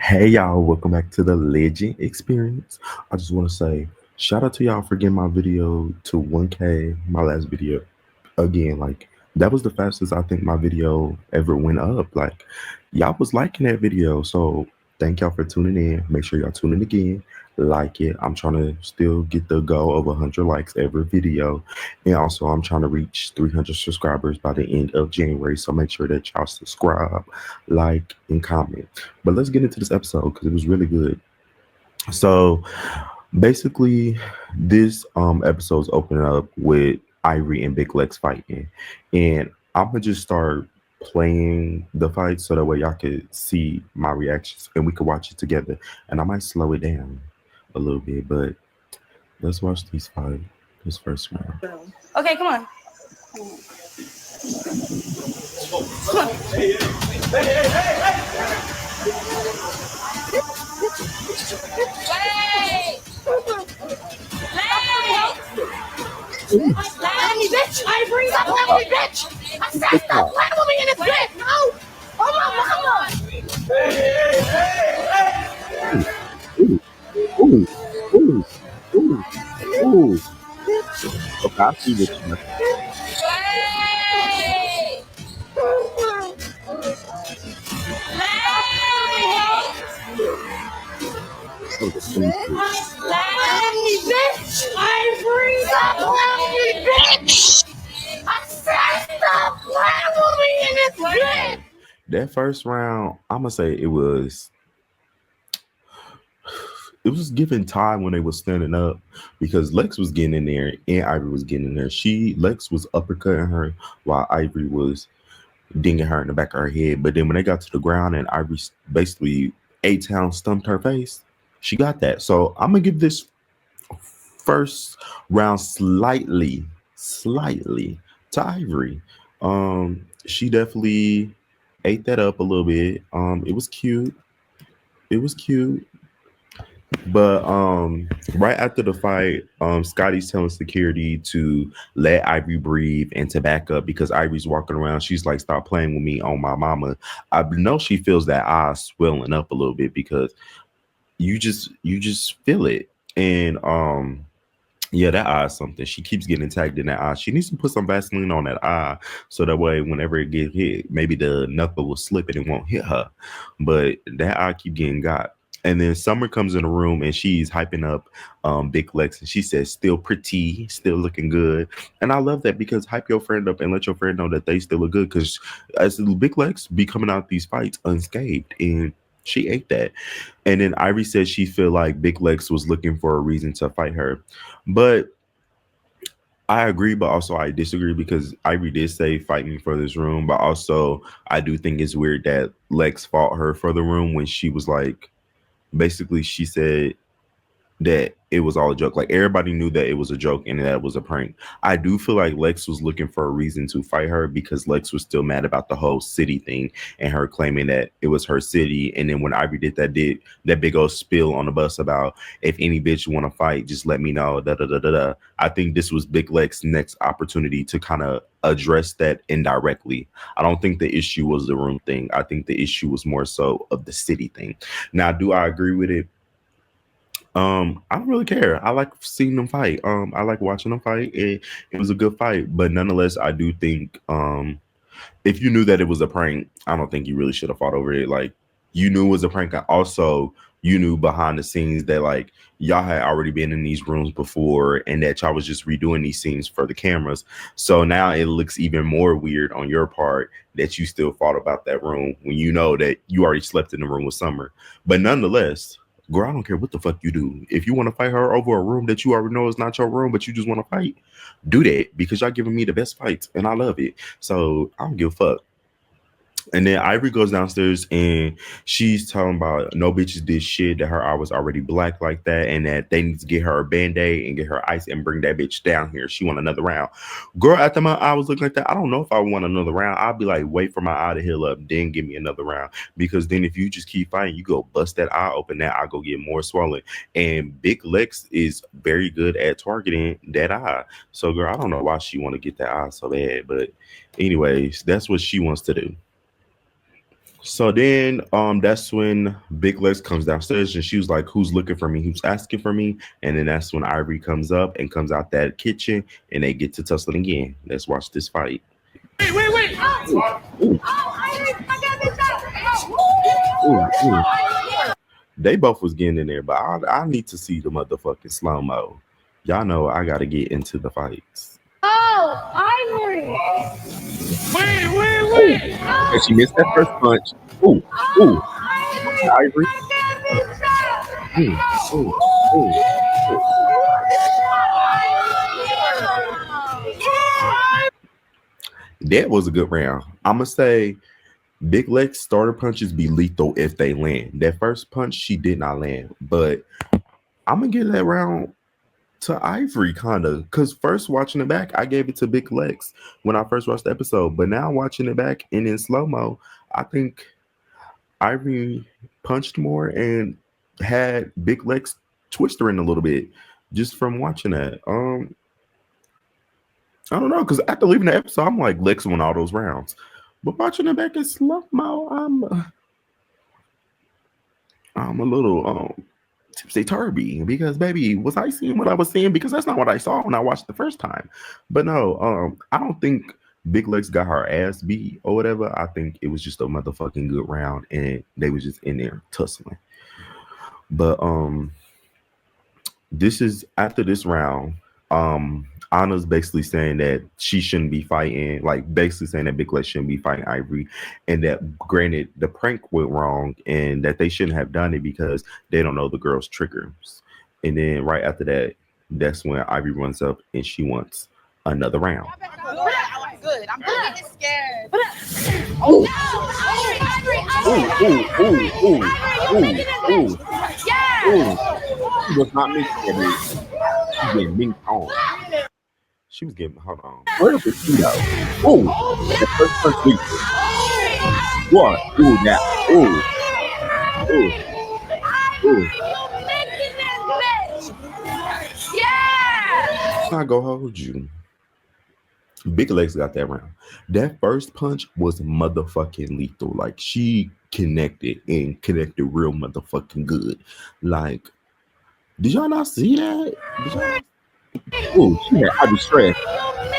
Hey y'all, welcome back to the Legend Experience. I just want to say shout out to y'all for getting my video to 1K, my last video. Again, like that was the fastest I think my video ever went up. Like y'all was liking that video. So thank y'all for tuning in. Make sure y'all tune in again. Like it. I'm trying to still get the goal of 100 likes every video. And also I'm trying to reach 300 subscribers by the end of January. So make sure that y'all subscribe, like, and comment. But let's get into this episode because it was really good. So basically, this episode's opening up with Ivory and Big Lex fighting, and I'm gonna just start playing the fight so that way y'all could see my reactions and we could watch it together. And I might slow it down a little bit, but let's watch these fight this first round. Okay, come on. Come on. Let me, bitch! Ivory, stop playing with me, bitch! I said stop playing with me in this bed! No! Oh my mama! Ooh, ooh, ooh, ooh, ooh. Okay, I see what you. Oh, the clean shit. Let me, bitch! Ivory, stop playing with me, bitch! I said stop playing with me in this bed! That first round, I'm gonna say it was giving time when they was standing up because Lex was getting in there and Ivory was getting in there. Lex was uppercutting her while Ivory was dinging her in the back of her head. But then when they got to the ground and Ivory basically A-Town stumped her face, she got that. So I'm gonna give this first round slightly to Ivory. She definitely ate that up a little bit. It was cute. It was cute. But right after the fight, Scotty's telling security to let Ivory breathe and to back up because Ivory's walking around. She's like, "Stop playing with me on my mama." I know she feels that eye swelling up a little bit because you just feel it. And yeah, that eye is something. She keeps getting tagged in that eye. She needs to put some Vaseline on that eye so that way whenever it get hit, maybe the knuckle will slip and it won't hit her. But that eye keep getting got. And then Summer comes in the room and she's hyping up Big Lex and she says, "Still pretty, still looking good." And I love that because hype your friend up and let your friend know that they still look good because as Big Lex be coming out these fights unscathed and she ate that. And then Ivory says she feel like Big Lex was looking for a reason to fight her. But I agree, but also I disagree because Ivory did say fight me for this room, but also I do think it's weird that Lex fought her for the room when she was like basically she said that it was all a joke. Like everybody knew that it was a joke and that it was a prank. I do feel like Lex was looking for a reason to fight her because Lex was still mad about the whole city thing and her claiming that it was her city. And then when Ivy did that big old spill on the bus about if any bitch want to fight, just let me know. Da da da da da. I think this was Big Lex's next opportunity to kind of address that indirectly. I don't think the issue was the room thing. I think the issue was more so of the city thing. Now, do I agree with it? I don't really care. I like seeing them fight. I like watching them fight. It was a good fight, but nonetheless, I do think if you knew that it was a prank, I don't think you really should have fought over it. Like you knew it was a prank. Also, you knew behind the scenes that like y'all had already been in these rooms before, and that y'all was just redoing these scenes for the cameras. So now it looks even more weird on your part that you still fought about that room when you know that you already slept in the room with Summer. But nonetheless, girl, I don't care what the fuck you do. If you want to fight her over a room that you already know is not your room, but you just want to fight, do that because y'all giving me the best fights and I love it. So I don't give a fuck. And then Ivory goes downstairs and she's talking about no bitches did shit, that her eye was already black like that, and that they need to get her a band-aid and get her ice and bring that bitch down here. She want another round. Girl, after my eye was looking like that, I don't know if I want another round. I'll be like, wait for my eye to heal up, then give me another round. Because then if you just keep fighting, you go bust that eye open, that eye go get more swollen. And Big Lex is very good at targeting that eye. So girl, I don't know why she want to get that eye so bad. But anyways, that's what she wants to do. So then that's when Big Legs comes downstairs and she was like, "Who's looking for me? Who's asking for me?" And then that's when Ivory comes up and comes out that kitchen and they get to tussling again. Let's watch this fight. Wait. Ooh, ooh, ooh, ooh. They both was getting in there, but I need to see the motherfucking slow mo. Y'all know I gotta get into the fights. Oh, Ivory. Ooh. And she missed that first punch. Ooh, ooh. Ivory. Ooh, ooh, ooh, ooh. That was a good round. I'ma say Big Lex starter punches be lethal if they land. That first punch she did not land, but I'm gonna give that round to Ivory kind of because first watching it back, I gave it to Big Lex when I first watched the episode, but now watching it back and in slow mo, I think Ivory punched more and had Big Lex twister in a little bit just from watching that. I don't know because after leaving the episode, I'm like Lex won all those rounds, but watching it back in slow mo, I'm a little tipsy turvy because baby, was I seeing what I was seeing? Because that's not what I saw when I watched the first time. But no, I don't think Big Legs got her ass beat or whatever. I think it was just a motherfucking good round and they was just in there tussling. But this is after this round, Anna's basically saying that she shouldn't be fighting, like basically saying that Big Legs shouldn't be fighting Ivory, and that granted the prank went wrong and that they shouldn't have done it because they don't know the girl's triggers. And then right after that, that's when Ivory runs up and she wants another round. Good. I'm getting scared. Ooh, ooh, ooh, Ivory. ooh, ooh, ooh, ooh, ooh. Yeah. She was not minking that bitch. She getting minked on. She was getting, hold on. Where was she though? Ooh, that first punch lethal. What? Ooh, that. Ooh, ooh, ooh. I'm not gonna hold you. Big Legs got that round. That first punch was motherfucking lethal. Like she connected and connected real motherfucking good. Like, did y'all not see that? Did y'all not? Ooh, she had I was stressed.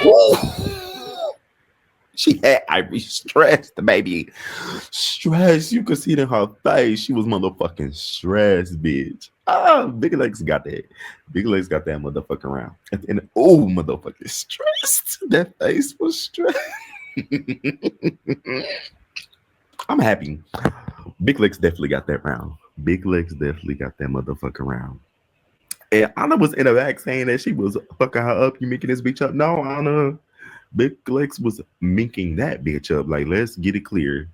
Ooh. She had Ivory stressed, baby. Stressed. You could see it in her face. She was motherfucking stressed, bitch. Ah, Big Legs got that. Big Legs got that motherfucking round. And oh, motherfucking stressed. That face was stressed. I'm happy. Big Legs definitely got that round. Big Legs definitely got that motherfucking round. And Anna was in the back saying that she was fucking her up. You making this bitch up? No, Anna. Big Lex was minking that bitch up. Like, let's get it clear.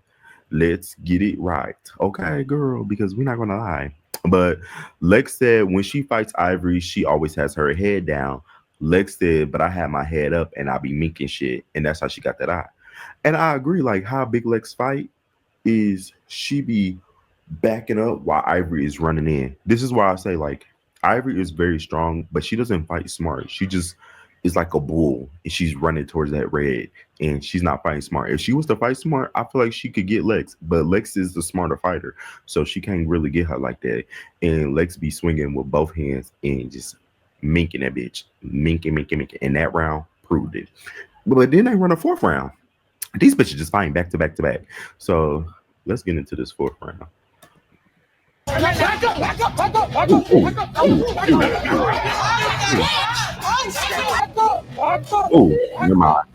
Let's get it right. Okay, girl, because we're not gonna lie. But Lex said when she fights Ivory, she always has her head down. Lex said, but I had my head up and I be minking shit. And that's how she got that eye. And I agree, like how Big Lex fight is she be backing up while Ivory is running in. This is why I say like Ivory is very strong, but she doesn't fight smart. She just is like a bull and she's running towards that red and she's not fighting smart. If she was to fight smart, I feel like she could get Lex, but Lex is the smarter fighter, so she can't really get her like that. And Lex be swinging with both hands and just minking that bitch, minking. And that round proved it. But then they run a fourth round. These bitches just fighting back to back to back. So let's get into this fourth round. Ooh, ooh, ooh, ooh, ooh, ooh. Oh, never mind.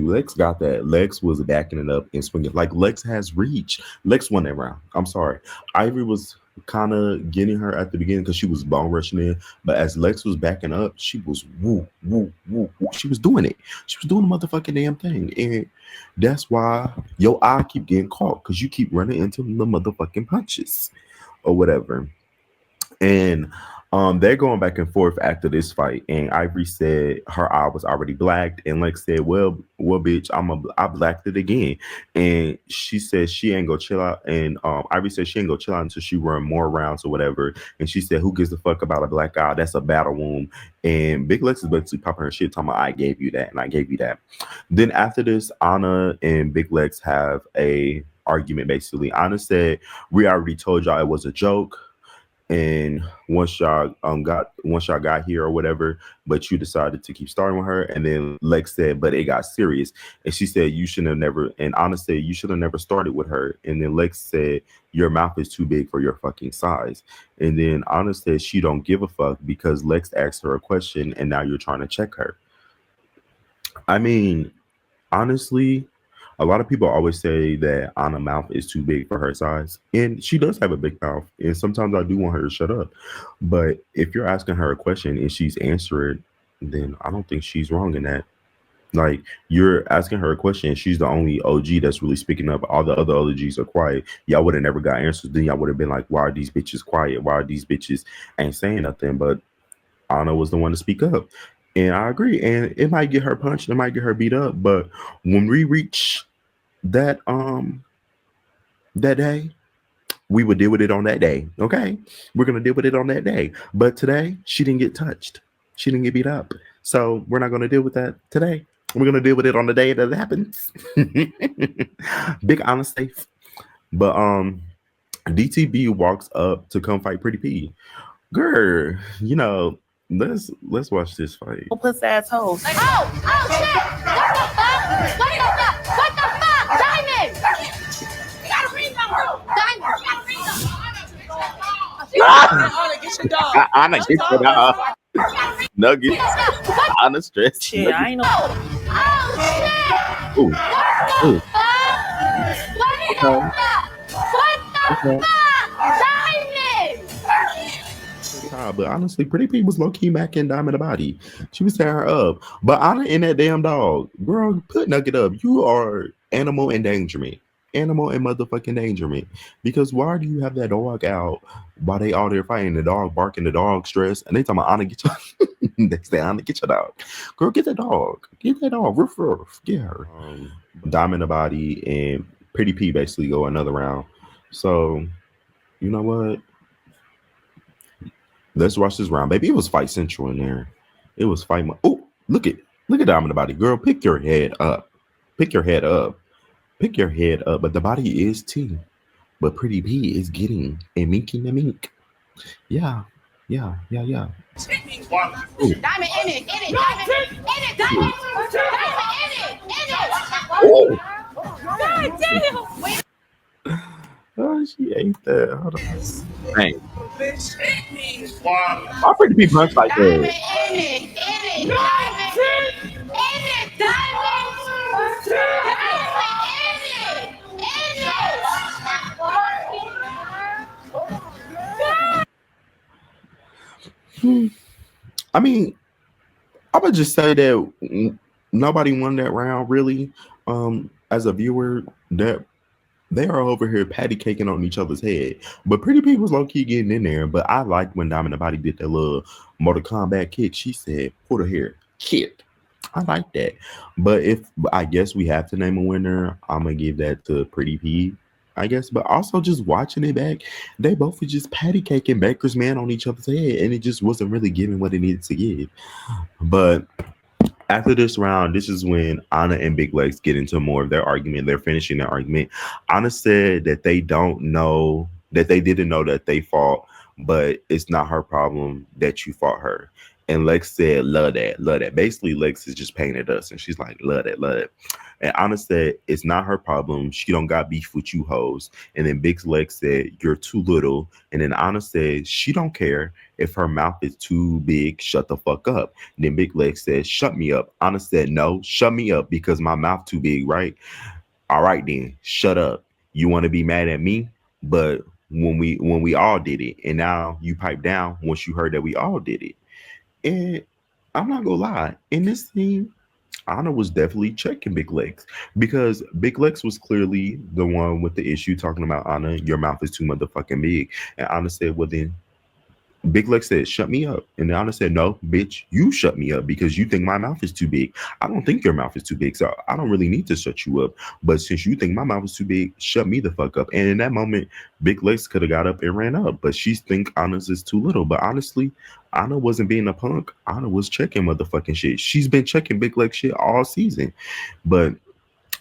Lex got that. Lex was backing it up and swinging. Like Lex has reach. Lex won that round. I'm sorry. Ivory was kind of getting her at the beginning because she was bone rushing in. But as Lex was backing up, she was woo, woo, woo, woo. She was doing it. She was doing the motherfucking damn thing. And that's why your eye keep getting caught because you keep running into the motherfucking punches or whatever. And they're going back and forth after this fight. And Ivory said her eye was already blacked. And Lex said, well, bitch, I blacked it again. And she said she ain't gonna chill out. And Ivory said she ain't gonna chill out until she run more rounds or whatever. And she said, who gives a fuck about a black eye? That's a battle wound. And Big Lex is basically popping her shit, talking about I gave you that and I gave you that. Then after this, Anna and Big Lex have a argument basically. Anna said, "We already told y'all it was a joke, and once y'all got here or whatever, but you decided to keep starting with her." And then Lex said, "But it got serious." And she said, "You shouldn't have never." And Anna said, "You should have never started with her." And then Lex said, "Your mouth is too big for your fucking size." And then Anna said she don't give a fuck because Lex asked her a question and now you're trying to check her. I mean, honestly, a lot of people always say that Anna's mouth is too big for her size, and she does have a big mouth. And sometimes I do want her to shut up. But if you're asking her a question and she's answering, then I don't think she's wrong in that. Like, you're asking her a question, and she's the only OG that's really speaking up. All the other OGs are quiet. Y'all would have never got answers. Then y'all would have been like, "Why are these bitches quiet? Why are these bitches ain't saying nothing?" But Anna was the one to speak up. And I agree. And it might get her punched, it might get her beat up. But when we reach that that day, we would deal with it on that day. Okay. We're gonna deal with it on that day. But today, she didn't get touched. She didn't get beat up. So we're not gonna deal with that today. We're gonna deal with it on the day that it happens. Big honest safe. But DTB walks up to come fight Pretty P. Girl, let's watch this fight. Puss assholes. Oh, shit! What the fuck? What the fuck? Diamond! You gotta read them, bro. Diamond, you gotta read them. Get your dog. Anna, get your dog. Nuggets. Anna stress. Shit, I ain't know. Oh, shit! Ooh. What the Ooh. fuck? What the fuck? What the fuck? Diamond! But honestly, Pretty P was low key macking Diamond a body. She was tearing her up. But Anna in that damn dog, girl, put Nugget up. You are animal endangerment. Animal and motherfucking endangerment. Because why do you have that dog out while they all there fighting? The dog barking, the dog stressed, and they talking about Anna, get your they say, Anna, get your dog. Girl, get that dog. Get that dog. Roof, roof. Get her. Diamond a body and Pretty P basically go another round. So, you know what? Let's watch this round, baby. It was fight central in there. It was fight. Oh, look at Diamond the body, girl. Pick your head up. Pick your head up. Pick your head up. But the body is T. But Pretty P is getting a minking the mink. Yeah. Ooh. Diamond in it, Diamond in it, Diamond in it. Oh. God damn. Oh, she ate that. Hold on. Dang. Why Pretty P punch like Diamond that? in it, Diamond in it, I mean, I would just say that nobody won that round really. As a viewer, that they are over here patty caking on each other's head. But Pretty P was low key getting in there. But I liked when Diamond the Body did that little Mortal Kombat kick. She said, "Put her here, kick." I like that. But if I guess we have to name a winner, I'm gonna give that to Pretty P, I guess. But also just watching it back, they both were just patty caking Baker's man on each other's head, and it just wasn't really giving what it needed to give. But after this round, this is when Anna and Big Legs get into more of their argument. They're finishing their argument. Anna said that they don't know, that they didn't know that they fought, but it's not her problem that you fought her. And Lex said, "Love that, love that." Basically, Lex is just painted us, and she's like, "Love that, love that." And Anna said, "It's not her problem. She don't got beef with you hoes." And then Big Legs said, "You're too little." And then Anna said, "She don't care. If her mouth is too big, shut the fuck up." And then Big Legs said, "Shut me up." Anna said, "No, shut me up because my mouth too big, right? All right then, shut up. You want to be mad at me, but when we all did it, and now you pipe down once you heard that we all did it." And I'm not gonna lie, in this scene, Anna was definitely checking Big Legs because Big Legs was clearly the one with the issue talking about Anna, your mouth is too motherfucking big. And Anna said, "Well then," Big Lex said, "Shut me up." And Anna said, "No, bitch, you shut me up because you think my mouth is too big. I don't think your mouth is too big, so I don't really need to shut you up. But since you think my mouth is too big, shut me the fuck up." And in that moment, Big Lex could have got up and ran up, but she think Anna's is too little. But honestly, Anna wasn't being a punk. Anna was checking motherfucking shit. She's been checking Big Lex shit all season. But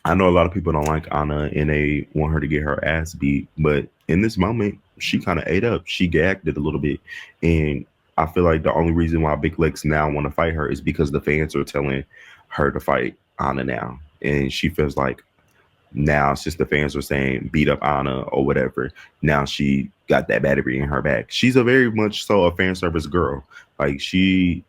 I know a lot of people don't like Anna and they want her to get her ass beat, but in this moment, she kind of ate up. She gagged it a little bit, and I feel like the only reason why Big Legs now want to fight her is because the fans are telling her to fight Anna now, and she feels like now since the fans are saying beat up Anna or whatever, now she got that battery in her back. She's a very much so a fan service girl. Like she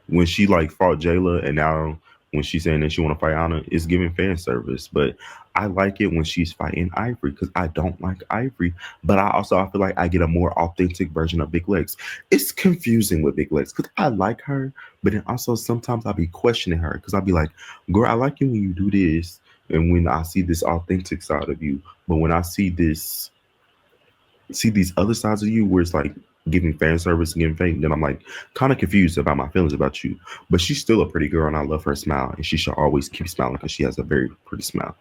when she like fought Jayla and now when she's saying that she want to fight Anna, it's giving fan service. But I like it when she's fighting Ivory because I don't like Ivory. But I feel like I get a more authentic version of Big Legs. It's confusing with Big Legs because I like her, but then also sometimes I'll be questioning her because I'll be like, girl, I like you when you do this and when I see this authentic side of you. But when I see these other sides of you where it's like giving fan service and giving fake, then I'm like kind of confused about my feelings about you. But she's still a pretty girl and I love her smile and she should always keep smiling because she has a very pretty smile.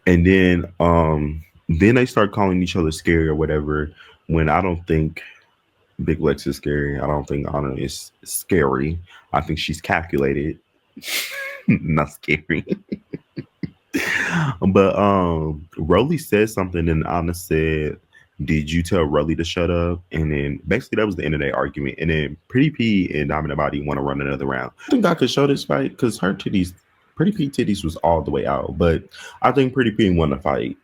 And then they start calling each other scary or whatever when I don't think Big Lex is scary. I don't think Anna is scary. I think she's calculated. Not scary. But Rolly said something and Anna said, did you tell Rolly to shut up? And then basically that was the end of their argument. And then Pretty P and Diamond Body want to run another round. I think I could show this fight because her titties, Pretty P titties was all the way out. But I think Pretty P won the fight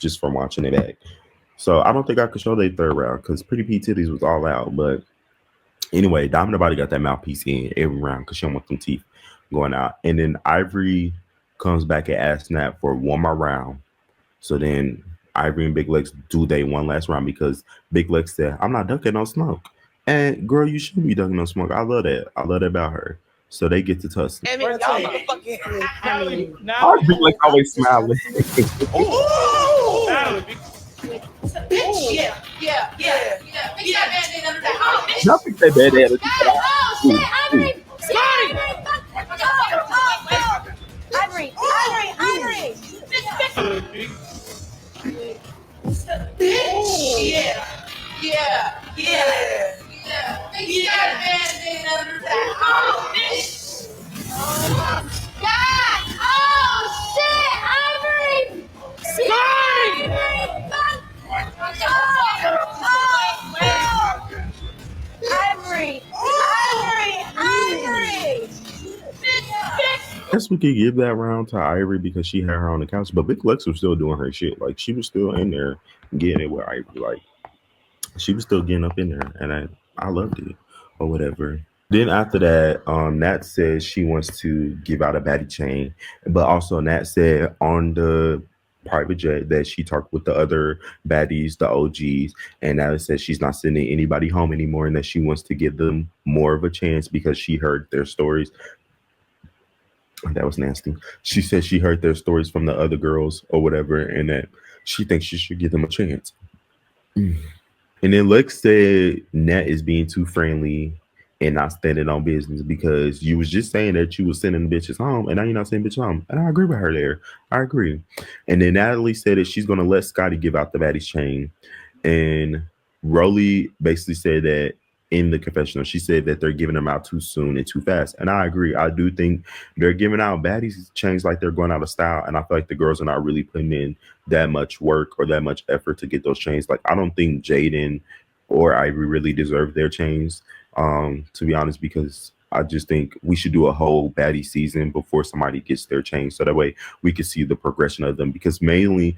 just from watching it back. So I don't think I could show their third round because Pretty P titties was all out. But anyway, Diamond Body got that mouthpiece in every round because she don't want them teeth going out. And then Ivory comes back and asks Snap for one more round. So then Ivory and Big Legs do they one last round because Big Legs said, I'm not ducking no smoke. And girl, you shouldn't be ducking no smoke. I love that. I love that about her. So they get to tussle. I mean, y'all motherfucking. Why is Big Legs always smiling? Nothing that bad attitude. Ivory. I guess we could give that round to Ivory because she had her on the couch, but Big Lex was still doing her shit. Like she was still in there getting it with Ivory. Like she was still getting up in there, and I loved it or whatever. Then after that, Nat says she wants to give out a baddie chain, but also Nat said on the private jet that she talked with the other baddies, the OGs, and Nat said she's not sending anybody home anymore, and that she wants to give them more of a chance because she heard their stories. That was nasty. She said she heard their stories from the other girls or whatever, and that she thinks she should give them a chance. And then Lex said Nat is being too friendly and not standing on business because you was just saying that you was sending bitches home and now you're not sending bitches home. And I agree with her there. I agree. And then Natalie said that she's going to let Scotty give out the baddie's chain. And Rolly basically said that in the confessional, she said that they're giving them out too soon and too fast. And I agree. I do think they're giving out baddies chains like they're going out of style. And I feel like the girls are not really putting in that much work or that much effort to get those chains. Like I don't think Jaden or Ivory really deserve their chains, to be honest, because I just think we should do a whole baddie season before somebody gets their chains. So that way we can see the progression of them because mainly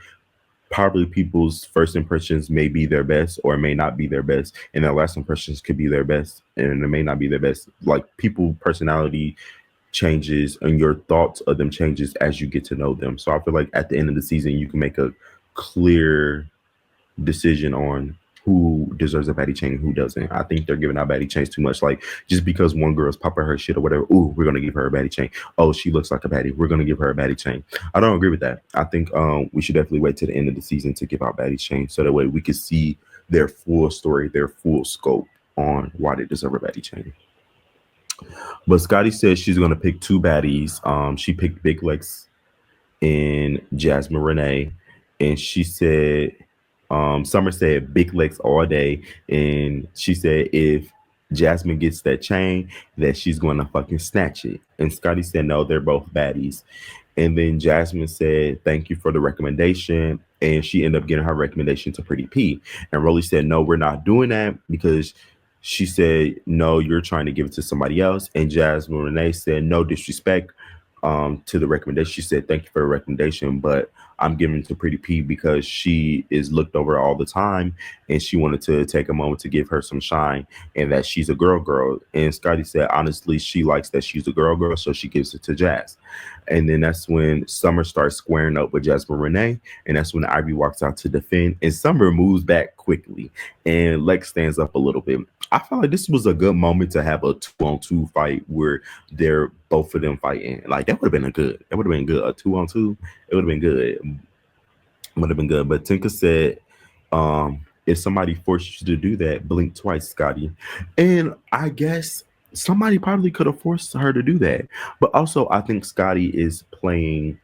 probably people's first impressions may be their best or may not be their best, and their last impressions could be their best and it may not be their best. Like people personality changes and your thoughts of them changes as you get to know them. So I feel like at the end of the season you can make a clear decision on who deserves a baddie chain and who doesn't. I think they're giving out baddie chains too much. Like just because one girl's popping her shit or whatever, ooh, we're gonna give her a baddie chain. Oh, she looks like a baddie, we're gonna give her a baddie chain. I don't agree with that. I think we should definitely wait to the end of the season to give out baddie chains so that way we can see their full story, their full scope on why they deserve a baddie chain. But Scotty says she's gonna pick two baddies. She picked Big Lex and Jasmine Renee, and she said Summer said Big Legs all day, and she said if Jasmine gets that chain, that she's going to fucking snatch it. And Scotty said no, they're both baddies. And then Jasmine said, "Thank you for the recommendation." And she ended up getting her recommendation to Pretty P. And Rolly said, "No, we're not doing that," because she said, "No, you're trying to give it to somebody else." And Jasmine Renee said, "No disrespect to the recommendation." She said, "Thank you for the recommendation, but I'm giving it to Pretty P because she is looked over all the time, and she wanted to take a moment to give her some shine, and that she's a girl. And Scotty said, honestly, she likes that she's a girl, so she gives it to Jazz. And then that's when Summer starts squaring up with Jasmine Renee, and that's when Ivy walks out to defend, and Summer moves back quickly, and Lex stands up a little bit. I felt like this was a good moment to have a 2-on-2 fight where they're both of them fighting. Like that would have been a good. That would have been good. A 2-on-2. It would have been good. Would have been good. But Tinka said, if somebody forced you to do that, blink twice, Scotty. And I guess somebody probably could have forced her to do that. But also, I think Scotty is playing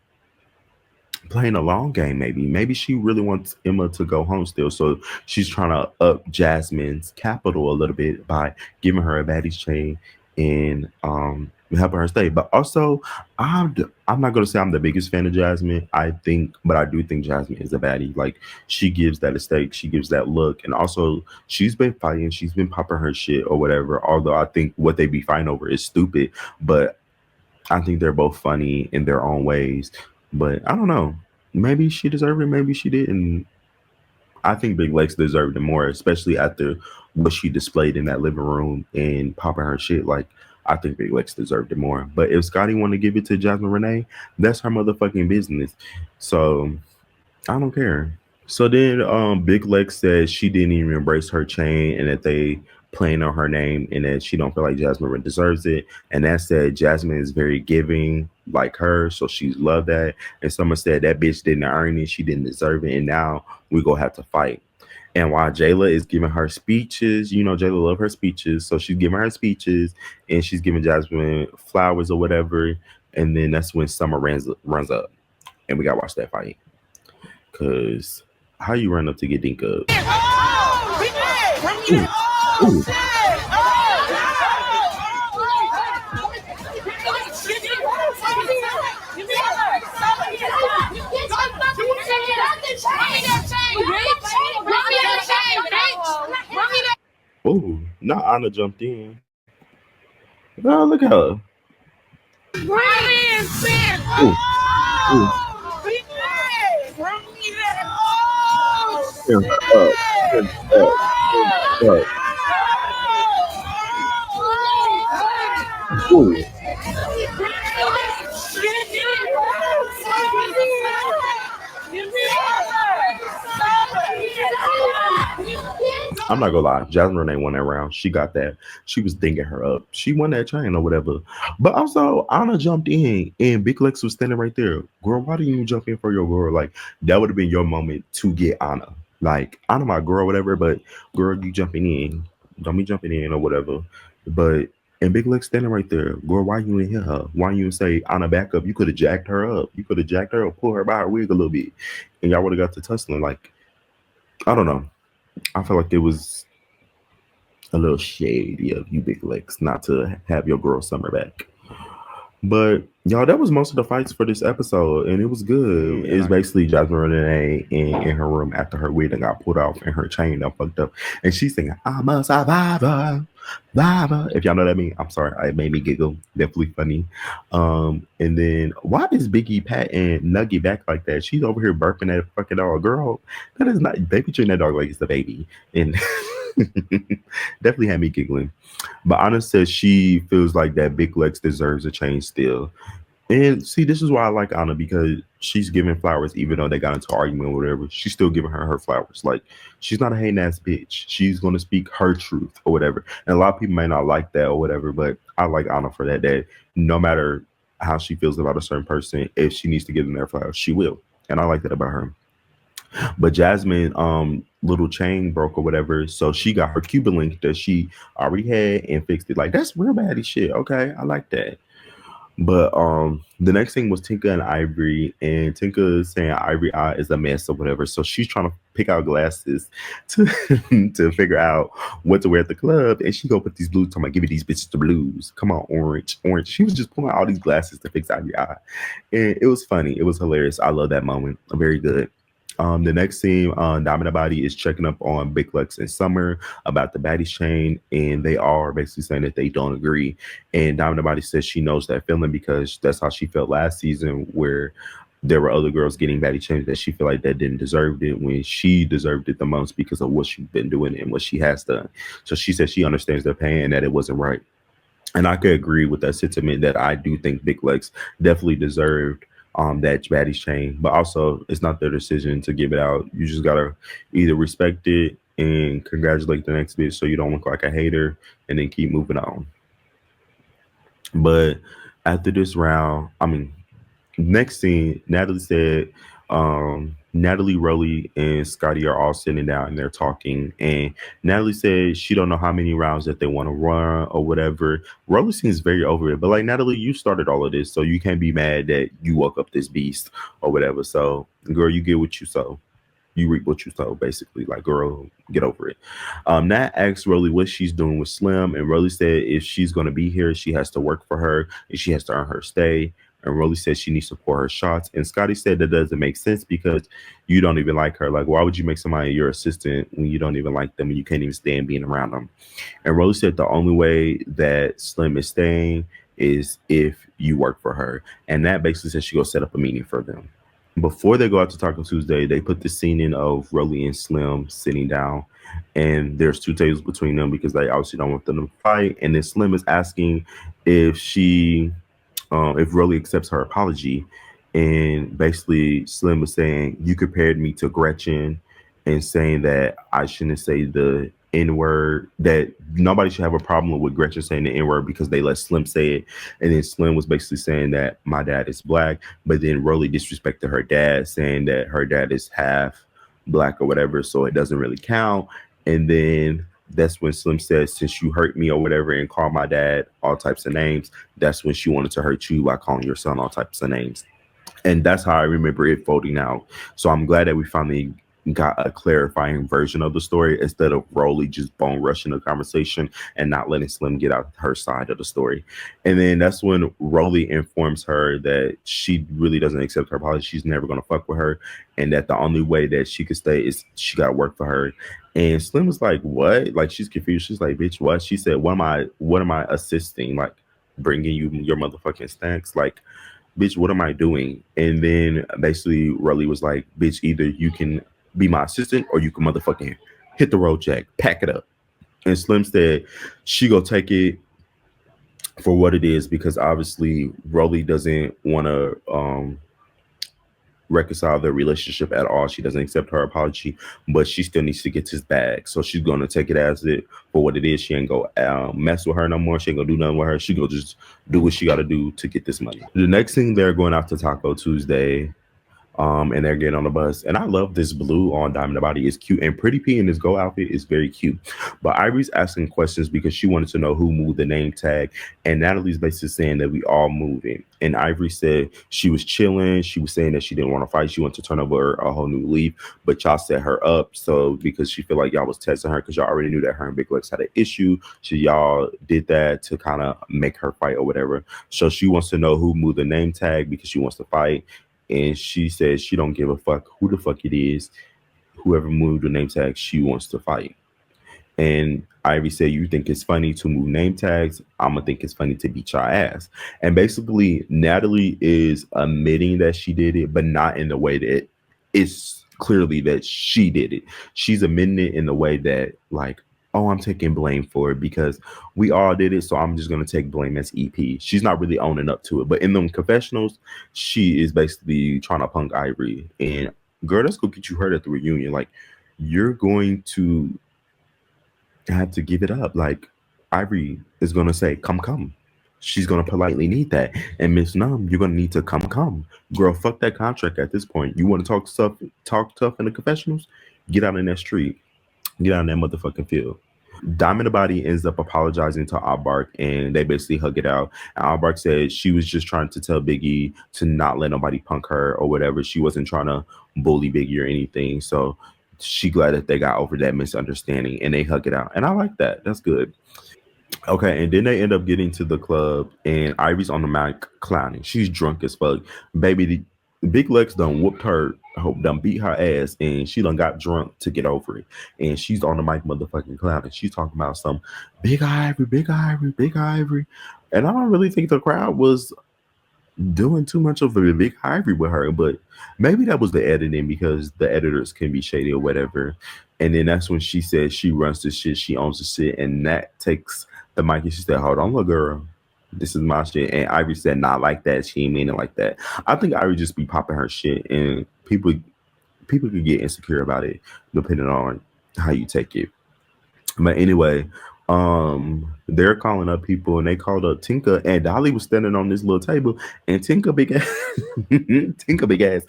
a long game. Maybe she really wants Emma to go home still, so she's trying to up Jasmine's capital a little bit by giving her a baddie's chain and helping her stay. But also, I'm not gonna say I'm the biggest fan of Jasmine. But I do think Jasmine is a baddie. Like she gives that aesthetic, she gives that look, and also she's been fighting, she's been popping her shit or whatever. Although I think what they be fighting over is stupid, but I think they're both funny in their own ways. But I don't know. Maybe she deserved it. Maybe she didn't. I think Big Lex deserved it more, especially after what she displayed in that living room and popping her shit. Like, I think Big Lex deserved it more. But if Scotty want to give it to Jasmine Renee, that's her motherfucking business. So I don't care. So then Big Lex says she didn't even embrace her chain and that they playing on her name and that she don't feel like Jasmine deserves it. And that said Jasmine is very giving like her, so she's loved that. And someone said that bitch didn't earn it, she didn't deserve it, and now we gonna have to fight. And while Jayla is giving her speeches, Jayla love her speeches, so she's giving her speeches and she's giving Jasmine flowers or whatever. And then that's when Summer runs up, and we gotta watch that fight. Cause how you run up to get Dink up? Ooh, ooh. Oh, not Anna jumped in. Oh, look at her. Ooh, ooh. Turn her up. Turn her up. Turn her up. Ooh. I'm not gonna lie, Jasmine Renee won that round. She got that. She was dinking her up. She won that chain or whatever. But also, Anna jumped in, and Big Lex was standing right there. Girl, why didn't you jump in for your girl? Like that would have been your moment to get Anna. Like Anna, my girl, whatever. But girl, you jumping in? Don't be jumping in or whatever. But and Big Lex standing right there. Girl, why you didn't hit her? Why you didn't say Anna back up? You could have jacked her up. You could have jacked her up, pull her by her wig a little bit, and y'all would have got to tussling. Like I don't know. I feel like it was a little shady of you, Big Legs, not to have your girl Summer back. But y'all, that was most of the fights for this episode, and it was good. It's basically Jasmine Renee in her room after her wig got pulled off and her chain got fucked up, and she's singing "I'm a survivor, survivor." If y'all know what I mean, I'm sorry, it made me giggle. Definitely funny. And then why is Biggie patting Nugget back like that? She's over here burping at a fucking dog. Girl, that is not baby treating that dog like it's the baby, and definitely had me giggling. But Anna says she feels like that Big Lex deserves a change still. And see, this is why I like Anna because she's giving flowers even though they got into an argument or whatever. She's still giving her flowers. Like she's not a hating ass bitch. She's gonna speak her truth or whatever. And a lot of people may not like that or whatever, but I like Anna for that. That no matter how she feels about a certain person, if she needs to give them their flowers, she will. And I like that about her. But Jasmine, little chain broke or whatever, so she got her Cuban link that she already had and fixed it. Like that's real baddie shit. Okay, I like that. But the next thing was Tinka and Ivory, and Tinka is saying Ivory eye is a mess or whatever. So she's trying to pick out glasses to to figure out what to wear at the club. And she go put these blues, talking about give me these bitches the blues. Come on, orange, orange. She was just pulling out all these glasses to fix Ivory eye. And it was funny. It was hilarious. I love that moment. Very good. The next scene, Diamond Body is checking up on Big Lex and Summer about the Baddies chain, and they are basically saying that they don't agree. And Diamond Body says she knows that feeling because that's how she felt last season, where there were other girls getting Baddie chains that she felt like that didn't deserve it when she deserved it the most because of what she's been doing and what she has done. So she says she understands their pain and that it wasn't right. And I could agree with that sentiment that I do think Big Lex definitely deserved that Baddie's chain, but also it's not their decision to give it out. You just gotta either respect it and congratulate the next bitch so you don't look like a hater and then keep moving on. But after this round, I mean, next scene, Natalie said, Natalie, Rolly, and Scotty are all sitting down and they're talking. And Natalie said she don't know how many rounds that they want to run or whatever. Rolly seems very over it, but like Natalie, you started all of this, so you can't be mad that you woke up this beast or whatever. So, girl, you get what you sow. You reap what you sow, basically. Like, girl, get over it. Nat asked Rolly what she's doing with Slim, and Rolly said if she's going to be here, she has to work for her and she has to earn her stay. And Rolly said she needs to pour her shots. And Scotty said that doesn't make sense because you don't even like her. Like, why would you make somebody your assistant when you don't even like them and you can't even stand being around them? And Rolly said the only way that Slim is staying is if you work for her. And that basically says she go set up a meeting for them. Before they go out to Taco Tuesday, they put the scene in of Rolly and Slim sitting down, and there's two tables between them because they obviously don't want them to fight. And then Slim is asking if she, if Rolly accepts her apology, and basically Slim was saying you compared me to Gretchen, and saying that I shouldn't say the N word, that nobody should have a problem with Gretchen saying the N word because they let Slim say it. And then Slim was basically saying that my dad is black, but then Rolly disrespected her dad, saying that her dad is half black or whatever, so it doesn't really count. And then that's when Slim says, since you hurt me or whatever and call my dad all types of names, that's when she wanted to hurt you by calling your son all types of names. And that's how I remember it folding out. So I'm glad that we finally got a clarifying version of the story instead of Rolly just bone rushing the conversation and not letting Slim get out her side of the story. And then that's when Rolly informs her that she really doesn't accept her apology. She's never going to fuck with her, and that the only way that she could stay is she got to work for her. And Slim was like, "What?" Like, she's confused. She's like, "Bitch, what?" She said, "What am I? What am I assisting? Like, bringing you your motherfucking snacks? Like, bitch, what am I doing?" And then basically Rolly was like, "Bitch, either you can be my assistant or you can motherfucking hit the road jack, pack it up." And Slim said she go take it for what it is because obviously Rolly doesn't want to reconcile their relationship at all. She doesn't accept her apology, but she still needs to get his bag. So she's gonna take it as it for what it is. She ain't go mess with her no more. She ain't gonna do nothing with her. She go just do what she got to do to get this money. The next thing, they're going out to Taco Tuesday. And they're getting on the bus. And I love this blue on Diamond Body. It's cute. And Pretty P in this go outfit is very cute. But Ivory's asking questions because she wanted to know who moved the name tag. And Natalie's basically saying that we all moving. And Ivory said she was chilling. She was saying that she didn't want to fight. She wanted to turn over a whole new leaf. But y'all set her up. So because she feel like y'all was testing her because y'all already knew that her and Big Lex had an issue. So y'all did that to kind of make her fight or whatever. So she wants to know who moved the name tag because she wants to fight. And she says she don't give a fuck who the fuck it is. Whoever moved the name tag, she wants to fight. And Ivy said, you think it's funny to move name tags? I'm gonna think it's funny to beat your ass. And basically, Natalie is admitting that she did it, but not in the way that it's clearly that she did it. She's admitting it in the way that, like, oh, I'm taking blame for it because we all did it, so I'm just gonna take blame as EP. She's not really owning up to it. But in them confessionals, she is basically trying to punk Ivory. And girl, let's go get you hurt at the reunion. Like, you're going to have to give it up. Like, Ivory is gonna say, come. She's gonna politely need that. And Miss Numb, you're gonna need to come. Girl, fuck that contract at this point. You wanna talk tough in the confessionals? Get out in that street. Get out in that motherfucking field. Diamond the Body ends up apologizing to Akbar, and they basically hug it out. And Akbar said she was just trying to tell Biggie to not let nobody punk her or whatever. She wasn't trying to bully Biggie or anything. So she glad that they got over that misunderstanding and they hug it out. And I like that. That's good. Okay, and then they end up getting to the club, and Ivy's on the mic clowning. She's drunk as fuck. Baby, the Big Lex done whooped her, hope done beat her ass, and she done got drunk to get over it. And she's on the mic motherfucking clowning. She's talking about some Big Ivory, Big Ivory, Big Ivory. And I don't really think the crowd was doing too much of a big ivory with her, but maybe that was the editing because the editors can be shady or whatever. And then that's when she said she runs the shit, she owns the shit, and Nat takes the mic and she said, "Hold on, little girl, this is my shit." And Ivory said, "Not like that. She ain't mean it like that." I think Ivory just be popping her shit, and people could get insecure about it depending on how you take it. But anyway, they're calling up people and they called up Tinka and Dolly was standing on this little table and Tinka big ass Tinka big ass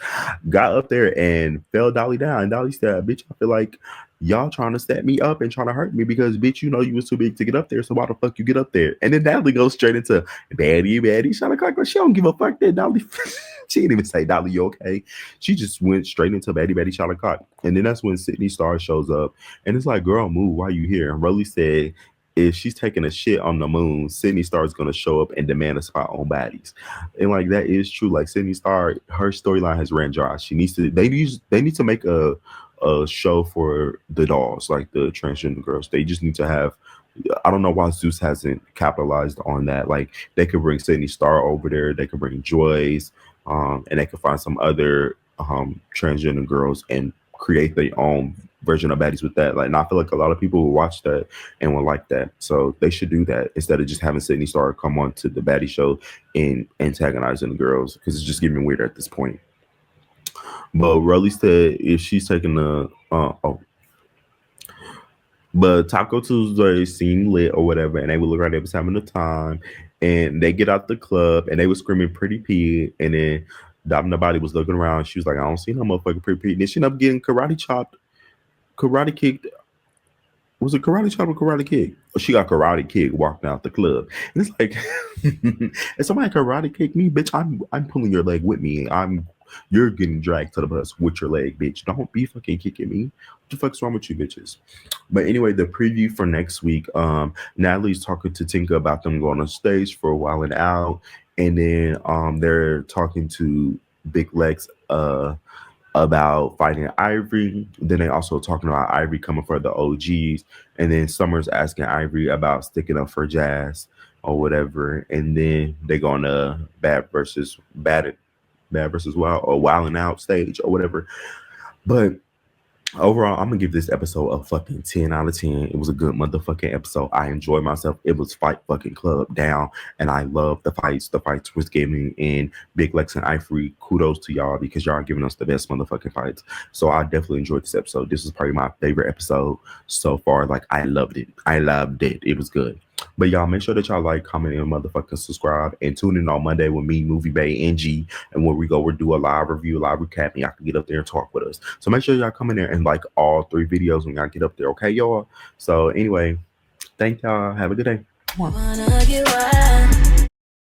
got up there and fell Dolly down. And Dolly said, "Bitch, I feel like y'all trying to set me up and trying to hurt me because bitch, you know you was too big to get up there, so why the fuck you get up there?" And then Dolly goes straight into Baddie, Baddie, shot o'clock. She don't give a fuck that Dolly. She didn't even say, "Dolly, you okay?" She just went straight into Baddie, Baddie, shot o'clock. And then that's when Sydney Star shows up and it's like, "Girl, move. Why you here?" And Rolly said, if she's taking a shit on the moon, Sydney Star is gonna show up and demand a spot on Baddies. And like that is true. Like Sydney Star, her storyline has ran dry. She needs to they need to make a show for the dolls, like the transgender girls. They just need to have I don't know why Zeus hasn't capitalized on that. Like they could bring Sydney Star over there, they could bring Joyce, and they could find some other transgender girls and create their own version of baddies with that. Like, and I feel like a lot of people will watch that and will like that. So they should do that instead of just having Sydney Star come on to the baddie show and antagonizing the girls because it's just getting weird at this point. But Rolly said if she's taking the but Taco Tuesday seemed lit or whatever, and they would look like they was having a time. And they get out the club and they was screaming pretty P. And then Domina Body was looking around. She was like, "I don't see no motherfucking pretty P." And then she ended up getting karate chopped, karate kicked. Was it karate chop or karate kick? Or she got karate kick walking out the club. And it's like, if somebody karate kick me, bitch, I'm pulling your leg with me. You're getting dragged to the bus with your leg, bitch. Don't be fucking kicking me. What the fuck's wrong with you, bitches? But anyway, the preview for next week, Natalie's talking to Tinka about them going on stage for a while and out. And then they're talking to Big Lex about fighting Ivory. Then they also talking about Ivory coming for the OGs. And then Summer's asking Ivory about sticking up for Jazz or whatever. And then they go on a bad versus wild or wild and out stage or whatever. But overall, I'm gonna give this episode a fucking 10 out of 10. It was a good motherfucking episode. I enjoyed myself. It was fight fucking club down, and I love the fights. The fights was giving in Big Lex and Ivory. Kudos to y'all because y'all are giving us the best motherfucking fights. So I definitely enjoyed this episode. This is probably my favorite episode so far. Like I loved it. I loved it. It was good. But y'all make sure that y'all like, comment, and motherfucking subscribe. And tune in on Monday with me, Movie Bay, NG. And when we go, we'll do a live review, live recap, and y'all can get up there and talk with us. So make sure y'all come in there and like all 3 videos when y'all get up there, okay, y'all? So anyway, thank y'all. Have a good day.